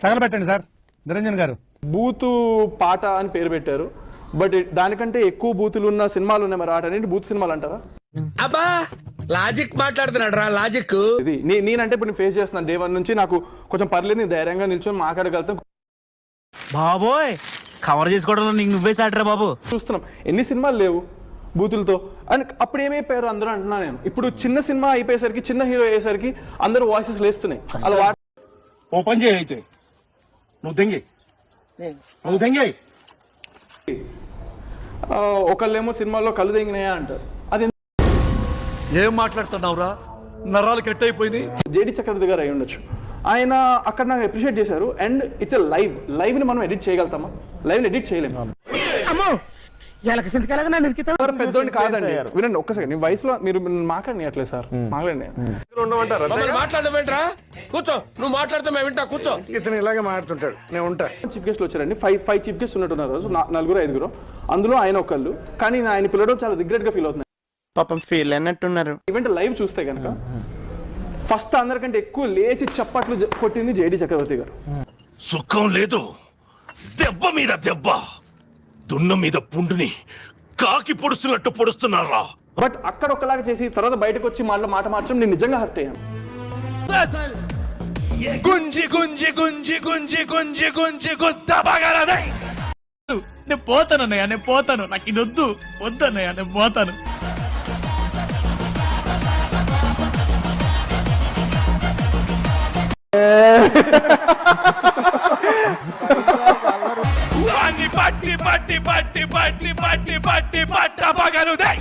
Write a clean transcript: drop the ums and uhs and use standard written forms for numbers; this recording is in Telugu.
తగలబెట్టండి సార్ నిరంజన్ గారు. బూతు పాట అని పేరు పెట్టారు, బట్ దానికంటే ఎక్కువ బూతులు ఉన్న సినిమాలు ఉన్నాయి. మరి వాటన్నింటి బూత్ సినిమాలు అంటారా? అబ్బా లాజిక్ మాట్లాడుతున్నాడు రా లాజిక్. ఇది నేనంటే ఇప్పుడు నేను ఫేస్ చేస్తున్నాను డే 1 నుంచి. నాకు కొంచెం పర్లేదు, నేను ధైర్యంగా నిల్చొని మాట్లాడగలుగుతాం. బాబోయ్ కవర్ చేసుకోవడంలో నీకు నువ్వే సాటరా బాబు. చూస్తున్నాం ఎన్ని సినిమాలు లేవు బూతులతో. అండ్ అప్పుడు ఏమైపోయారు అందరూ అంటున్నా నేను. ఇప్పుడు చిన్న సినిమా అయిపోయేసరికి, చిన్న హీరో అయ్యేసరికి అందరూ వాయిసెస్ లేస్తున్నాయి. అలా ఓ పని చేయి అయితే, నువ్వు దెంగి ఒకళ్ళేమో సినిమాల్లో కళ్ళు తెంగినాయా అంటారు. అది ఏం మాట్లాడుతున్నావురా, నరాలు కట్ అయిపోయింది. జేడి చక్రవర్తి గారు అయి ఉండొచ్చు. ఆయన అక్కడ నాకు అప్రిషియేట్ చేశారు. అండ్ ఇట్స్ ఎ లైవ్ ని మనం ఎడిట్ చేయగలుగుతామా? లైవ్ ని ఎడిట్ చేయలేము. పెద్దోడిని కాదండి, వినండి ఒక్క సెకండ్. వయసులో మీరు మాట్లాడినట్లేదు సార్, మాట్లాడండి. మాట్లాడవేంట్రా, కూర్చో. నువ్వు మాట్లాడితే మేము వింటా, కూర్చో. ఇతను ఇలాగే మాట్లాడుతుంటాడు, నేను ఉంటా. చీఫ్ గెస్ట్లు వచ్చారండి. ఫైవ్ చీఫ్ గెస్ట్ ఉన్నట్టున్నారు రోజు, 4-5. అందులో ఆయన ఒకళ్ళు. కానీ ఆయన పిలవడం చాలా రిగ్రెట్ గా ఫీల్ అవుతున్నాయి. పాపం ఫీల్ అన్నట్టున్నారు. ఈవెంట్ లైవ్ చూస్తే కనుక ఫస్ట్ అందరికంటే ఎక్కువ లేచి చప్పట్లు కొట్టింది జేడి చక్రవర్తి గారు. సుఖం లేదు, దెబ్బ మీద దెబ్బ, దున్న మీద పుండుని కాకి పొడుస్తున్నట్టు పొడుస్తున్నారా. బట్ అక్కడ ఒకలాగా చేసి తర్వాత బయటకు వచ్చి మాట మార్చడం నేను నిజంగా హర్ట్ అయ్యాను. గుంజి గుంజి గుంజి గుంజి గుంజి గుంజి గుద్దబగలదే. నేను పోతాను అన్నయ్య, నేను పోతాను. నాకు ఇది వద్దు అన్నయ్య, నేను పోతాను. వాణ్ణి పట్టి పట్టి పట్టి పట్టి పట్టి పట్టి పట్టబగలుదే.